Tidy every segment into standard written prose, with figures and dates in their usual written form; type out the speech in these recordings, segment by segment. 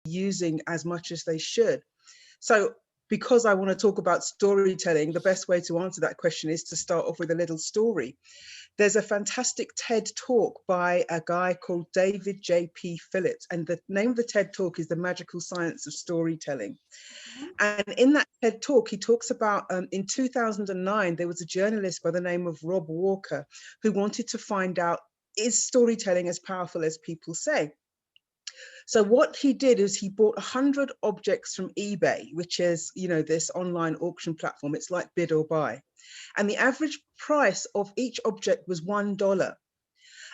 using as much as they should. So because I want to talk about storytelling, the best way to answer that question is to start off with a little story. There's a fantastic TED talk by a guy called David J.P. Phillips, and the name of the TED talk is The Magical Science of Storytelling. And in that TED talk, he talks about in 2009, there was a journalist by the name of Rob Walker who wanted to find out, is storytelling as powerful as people say? So what he did is he bought 100 objects from eBay, which is, this online auction platform. It's like bid or buy. And the average price of each object was $1.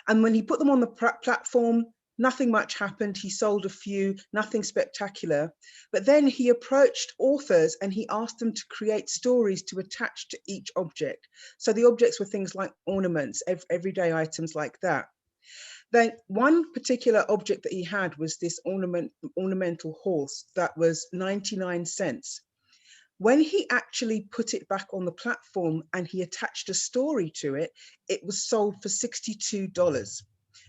And when he put them on the platform, nothing much happened. He sold a few, nothing spectacular. But then he approached authors and he asked them to create stories to attach to each object. So the objects were things like ornaments, everyday items like that. Then one particular object that he had was this ornamental horse that was 99 cents. When he actually put it back on the platform and he attached a story to it, it was sold for $62,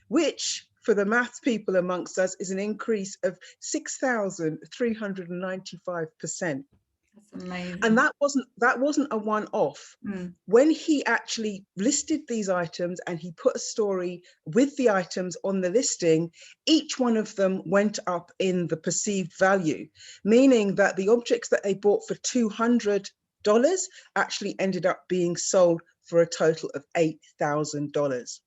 which for the maths people amongst us is an increase of 6,395%. That's amazing. And that wasn't a one-off. When he actually listed these items and he put a story with the items on the listing, each one of them went up in the perceived value, meaning that the objects that they bought for $200 actually ended up being sold for a total of $8,000.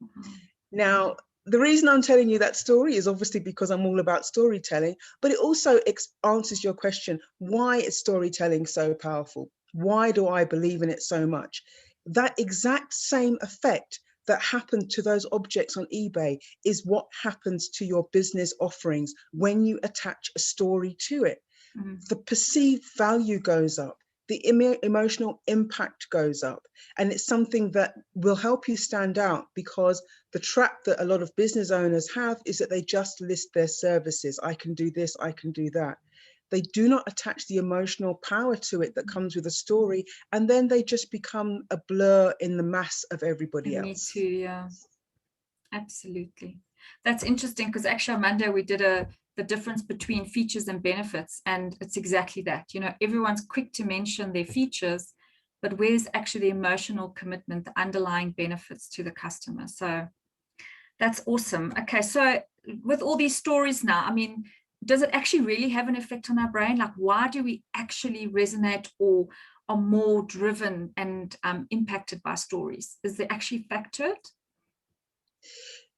Now, the reason I'm telling you that story is obviously because I'm all about storytelling, but it also answers your question, why is storytelling so powerful? Why do I believe in it so much? That exact same effect that happened to those objects on eBay is what happens to your business offerings when you attach a story to it. The perceived value goes up. The emotional impact goes up, and it's something that will help you stand out, because the trap that a lot of business owners have is that they just list their services. I can do this, I can do that. They do not attach the emotional power to it that comes with a story, and then they just become a blur in the mass of everybody else. Me too, yeah. Absolutely. That's interesting, because actually on Monday we did the difference between features and benefits, and it's exactly that. Everyone's quick to mention their features, but where's actually the emotional commitment, the underlying benefits to the customer? So that's awesome. Okay, so with all these stories now, I mean, does it actually really have an effect on our brain? Like, why do we actually resonate or are more driven and impacted by stories? Is there actually fact to it?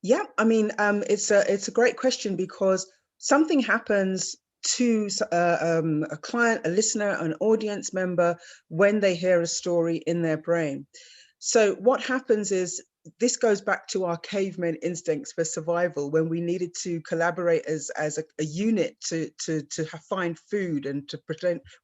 Yeah, I mean, it's a great question, because something happens to a client, a listener, an audience member when they hear a story in their brain. So what happens is, this goes back to our caveman instincts for survival, when we needed to collaborate as a unit to find food and to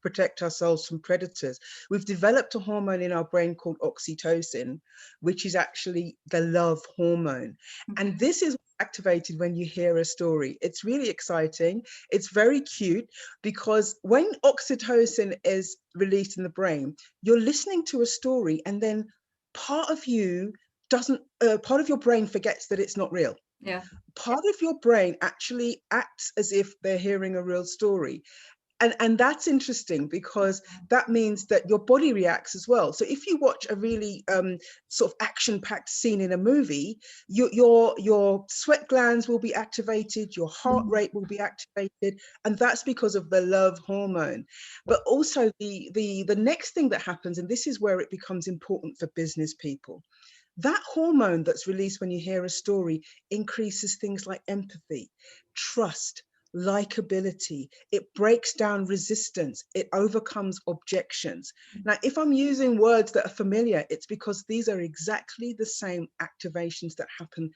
protect ourselves from predators. We've developed a hormone in our brain called oxytocin, which is actually the love hormone. And this is activated when you hear a story. It's really exciting. It's very cute, because when oxytocin is released in the brain, you're listening to a story, and then part of you part of your brain forgets that it's not real. Yeah. Part of your brain actually acts as if they're hearing a real story. And that's interesting, because that means that your body reacts as well. So if you watch a really sort of action-packed scene in a movie, your sweat glands will be activated, your heart rate will be activated, and that's because of the love hormone. But also the next thing that happens, and this is where it becomes important for business people, that hormone that's released when you hear a story increases things like empathy, trust, likability. It breaks down resistance. It overcomes objections. Now, if I'm using words that are familiar, it's because these are exactly the same activations that happen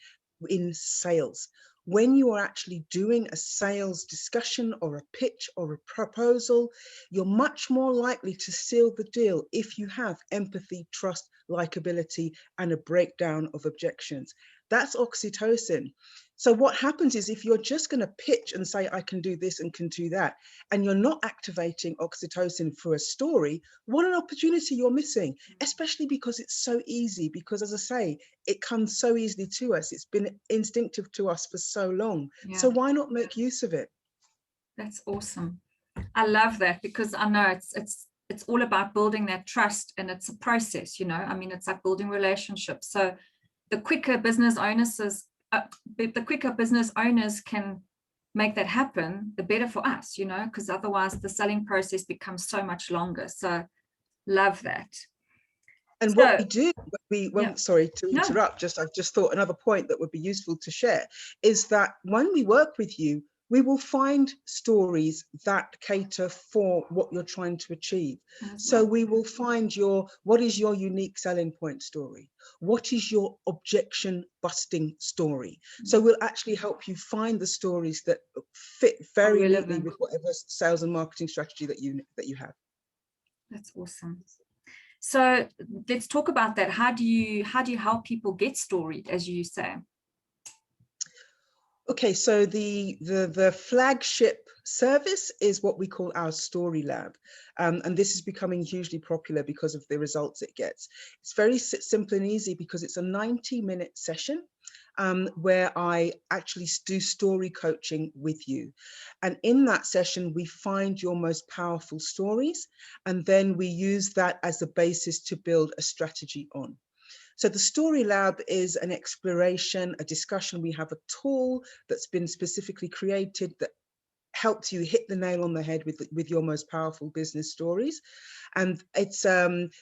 in sales. When you are actually doing a sales discussion or a pitch or a proposal, you're much more likely to seal the deal if you have empathy, trust, likability, and a breakdown of objections. That's oxytocin. So what happens is, if you're just going to pitch and say, I can do this and can do that, and you're not activating oxytocin for a story, what an opportunity you're missing, especially because it's so easy, because as I say, it comes so easily to us. It's been instinctive to us for so long. Yeah. So why not make use of it? That's awesome. I love that, because I know it's all about building that trust, and it's a process, you know. I mean, it's like building relationships. So the quicker business owners can make that happen, the better for us, you know, because otherwise the selling process becomes so much longer. So love that. And what So we do, yeah, sorry to no, interrupt, I've just thought another point that would be useful to share is that when we work with you, we will find stories that cater for what you're trying to achieve. So we will find what is your unique selling point story? What is your objection busting story? So we'll actually help you find the stories that fit very neatly with whatever sales and marketing strategy that you have. That's awesome. So let's talk about that. How do you help people get storied, as you say? Okay, so the flagship service is what we call our Story Lab. And this is becoming hugely popular because of the results it gets. It's very simple and easy because it's a 90-minute session where I actually do story coaching with you. And in that session, we find your most powerful stories, and then we use that as the basis to build a strategy on. So the Story Lab is an exploration, a discussion. We have a tool that's been specifically created that helps you hit the nail on the head with your most powerful business stories. And it's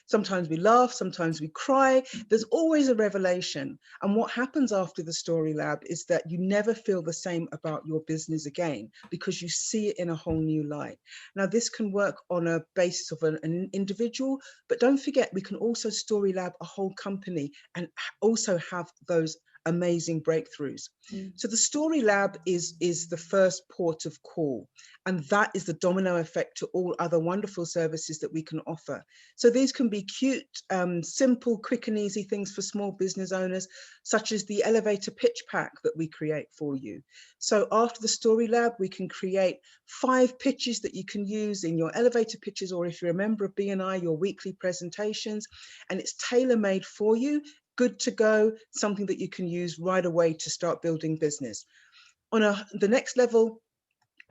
sometimes we laugh, sometimes we cry. There's always a revelation. And what happens after the Story Lab is that you never feel the same about your business again, because you see it in a whole new light. Now, this can work on a basis of an individual, but don't forget, we can also Story Lab a whole company and also have those amazing breakthroughs. So the Story Lab is the first port of call, and that is the domino effect to all other wonderful services that we can offer. So these can be cute, simple, quick and easy things for small business owners, such as the elevator pitch pack that we create for you. So after the Story Lab, we can create 5 pitches that you can use in your elevator pitches, or if you're a member of BNI, your weekly presentations, and it's tailor-made for you. Good to go, something that you can use right away to start building business. On the next level,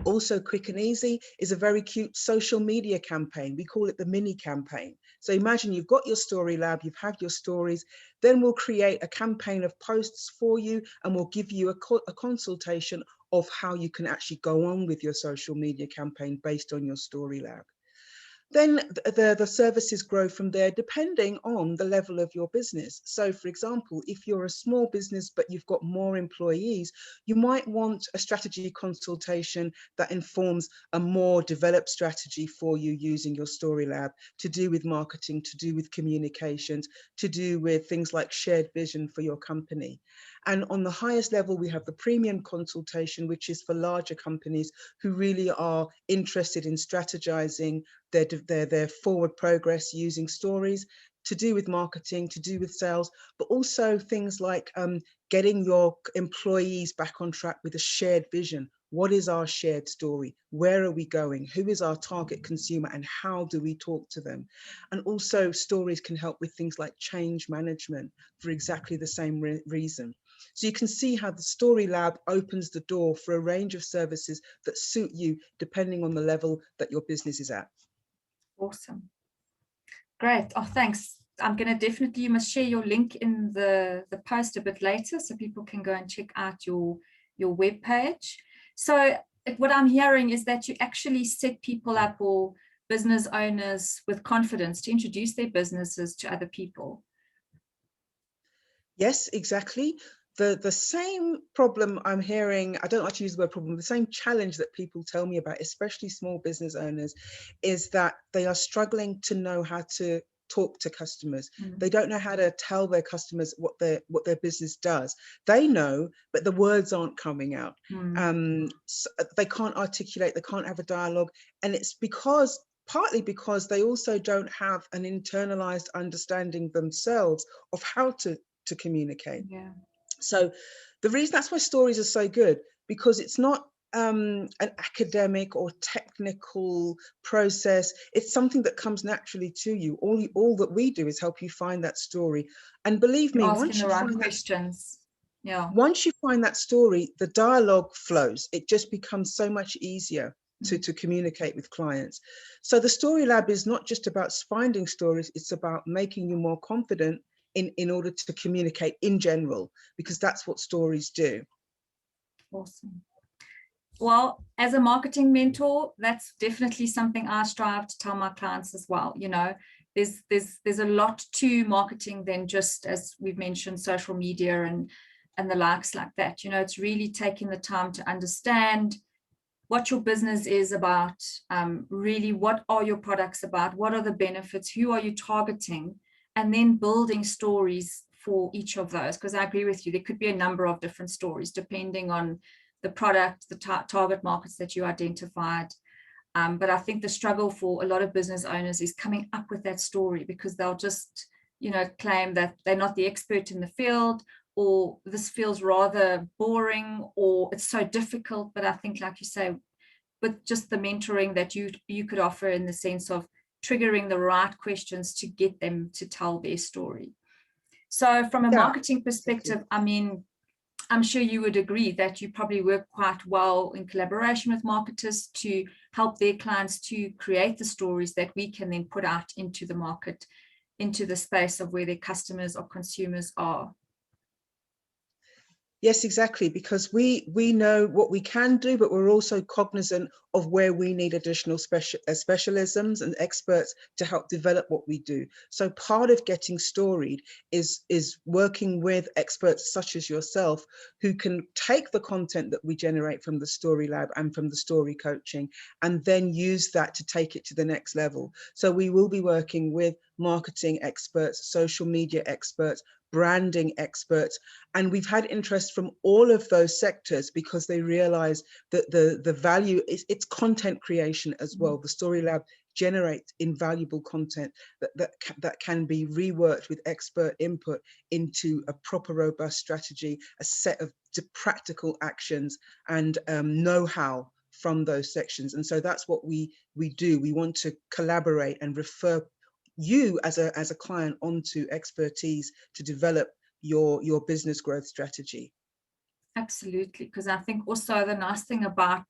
also quick and easy, is a very cute social media campaign. We call it the mini campaign. So imagine you've got your Story Lab, you've had your stories, then we'll create a campaign of posts for you, and we'll give you a consultation of how you can actually go on with your social media campaign based on your Story Lab. Then the services grow from there depending on the level of your business. So for example, if you're a small business but you've got more employees, you might want a strategy consultation that informs a more developed strategy for you using your Story Lab, to do with marketing, to do with communications, to do with things like shared vision for your company. And on the highest level, we have the premium consultation, which is for larger companies who really are interested in strategizing their forward progress using stories, to do with marketing, to do with sales, but also things like getting your employees back on track with a shared vision. What is our shared story? Where are we going? Who is our target consumer, and how do we talk to them? And also stories can help with things like change management for exactly the same reason. So you can see how the Story Lab opens the door for a range of services that suit you depending on the level that your business is at. Awesome. Great. Oh, thanks. I'm going to definitely, you must share your link in the post a bit later so people can go and check out your web page. So what I'm hearing is that you actually set people up, or business owners, with confidence to introduce their businesses to other people. Yes, exactly. The same problem I'm hearing, I don't like to use the word problem, the same challenge that people tell me about, especially small business owners, is that they are struggling to know how to talk to customers. They don't know how to tell their customers what their business does. They know, but the words aren't coming out. So they can't articulate, they can't have a dialogue. And it's partly because they also don't have an internalized understanding themselves of how to communicate. Yeah. So the reason, that's why stories are so good, because it's not an academic or technical process. It's something that comes naturally to you. All that we do is help you find that story. And believe me, once you find questions. Yeah. Once you find that story, the dialogue flows. It just becomes so much easier. to communicate with clients. So the Story Lab is not just about finding stories, it's about making you more confident in order to communicate in general, because that's what stories do. Awesome. Well, as a marketing mentor, that's definitely something I strive to tell my clients as well. You know, there's a lot to marketing than just, as we've mentioned, social media and the likes like that. You know, it's really taking the time to understand what your business is about, really what are your products about, what are the benefits, who are you targeting, and then building stories for each of those. Because I agree with you, there could be a number of different stories depending on the product, the target markets that you identified. But I think the struggle for a lot of business owners is coming up with that story, because they'll just, you know, claim that they're not the expert in the field, or this feels rather boring, or it's so difficult. But I think, like you say, with just the mentoring that you could offer, in the sense of triggering the right questions to get them to tell their story. So from a marketing perspective, I mean, I'm sure you would agree that you probably work quite well in collaboration with marketers to help their clients to create the stories that we can then put out into the market, into the space of where their customers or consumers are. Yes, exactly, because we know what we can do, but we're also cognizant of where we need additional specialisms and experts to help develop what we do. So part of getting storied is working with experts such as yourself, who can take the content that we generate from the Story Lab and from the story coaching, and then use that to take it to the next level. So we will be working with marketing experts, social media experts, branding experts, and we've had interest from all of those sectors, because they realize that the value is, it's content creation as well. The Story Lab generates invaluable content that can be reworked with expert input into a proper, robust strategy, a set of practical actions and know-how from those sections. And so that's what we do. We want to collaborate and refer you as a client onto expertise to develop your business growth strategy. Absolutely, because I think also the nice thing about,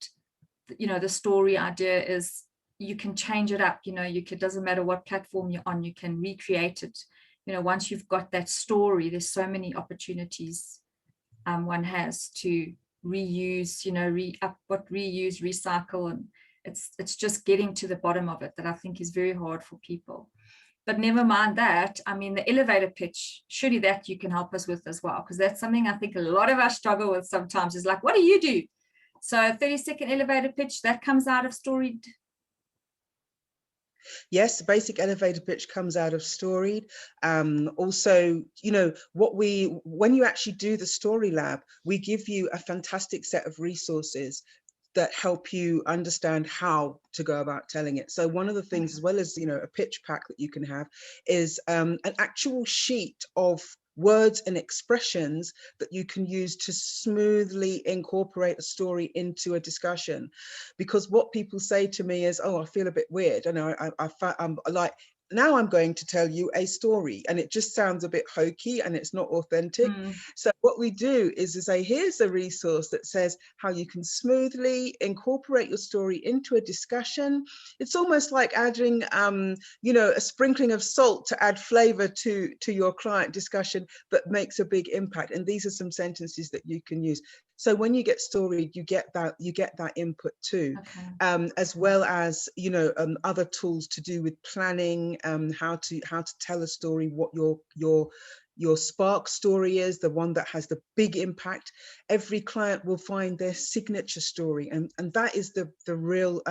you know, the story idea is you can change it up. You know, it doesn't matter what platform you're on, you can recreate it. You know, once you've got that story, there's so many opportunities one has to reuse, you know, reuse, recycle, and it's just getting to the bottom of it that I think is very hard for people. But never mind that. I mean, the elevator pitch, surely that you can help us with as well, because that's something I think a lot of us struggle with sometimes, is like, what do you do? So 30-second elevator pitch, that comes out of Storied. Yes, basic elevator pitch comes out of Storied. Also, you know, when you actually do the Story Lab, we give you a fantastic set of resources that help you understand how to go about telling it. So one of the things, as well as, you know, a pitch pack that you can have, is an actual sheet of words and expressions that you can use to smoothly incorporate a story into a discussion. Because what people say to me is, oh, I feel a bit weird. And I'm like, now I'm going to tell you a story, and it just sounds a bit hokey and it's not authentic. So what we do is to say, here's a resource that says how you can smoothly incorporate your story into a discussion. It's almost like adding, you know, a sprinkling of salt to add flavor to your client discussion, but makes a big impact. And these are some sentences that you can use. So when you get storied, you get that input too, as well as, you know, other tools to do with planning, how to tell a story, what your spark story is, the one that has the big impact. Every client will find their signature story, and that is the real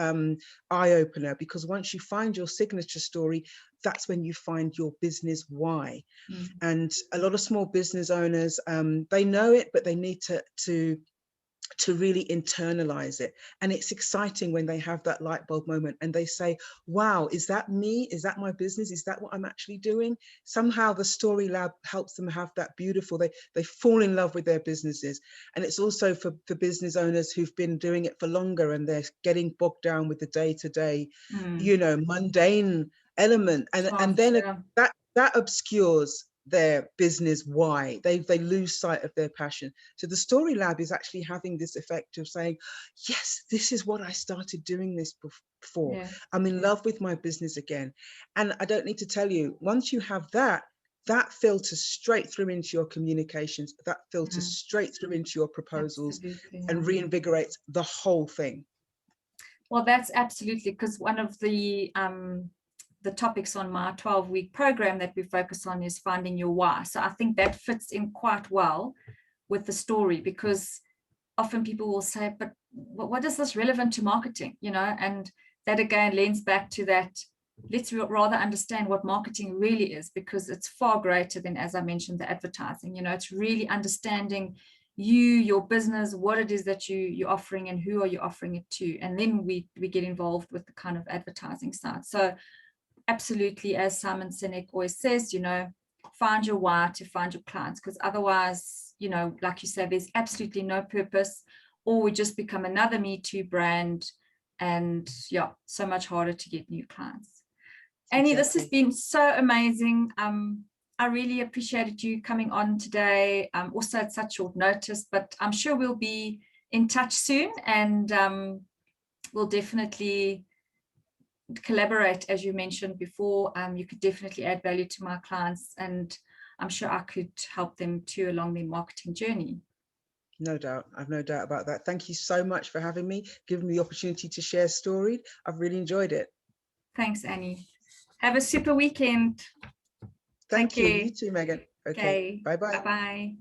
eye opener, because once you find your signature story, that's when you find your business why. And a lot of small business owners, they know it, but they need to really internalize it. And it's exciting when they have that light bulb moment and they say, wow, is that me? Is that my business? Is that what I'm actually doing? Somehow the Story Lab helps them have that beautiful, they fall in love with their businesses. And it's also for business owners who've been doing it for longer and they're getting bogged down with the day-to-day, you know, mundane element. And then that obscures their business why. They lose sight of their passion. So the Story Lab is actually having this effect of saying, yes, this is what I started doing this for. Yeah. I'm in love with my business again. And I don't need to tell you, once you have that, that filters straight through into your communications, that filters straight through into your proposals, Absolutely, and reinvigorates the whole thing. Well, that's absolutely, because one of the topics on my 12-week program that we focus on is finding your why. So I think that fits in quite well with the story, because often people will say, but what is this relevant to marketing? You know, and that again lends back to that. Let's rather understand what marketing really is, because it's far greater than, as I mentioned, the advertising. You know, it's really understanding you, your business, what it is that you're offering and who are you offering it to. And then we get involved with the kind of advertising side. So absolutely, as Simon Sinek always says, you know, find your why to find your clients, because otherwise, you know, like you said, there's absolutely no purpose, or we just become another Me Too brand, and yeah, so much harder to get new clients. Annie, this has been so amazing. I really appreciated you coming on today, also at such short notice, but I'm sure we'll be in touch soon, and we'll definitely collaborate, as you mentioned before. You could definitely add value to my clients, and I'm sure I could help them too along their marketing journey. No doubt. I've no doubt about that. Thank you so much for having me, giving me the opportunity to share story. I've really enjoyed it. Thanks, Annie. Have a super weekend. Thank you. You too, Megan. Okay. Bye-bye. Bye-bye.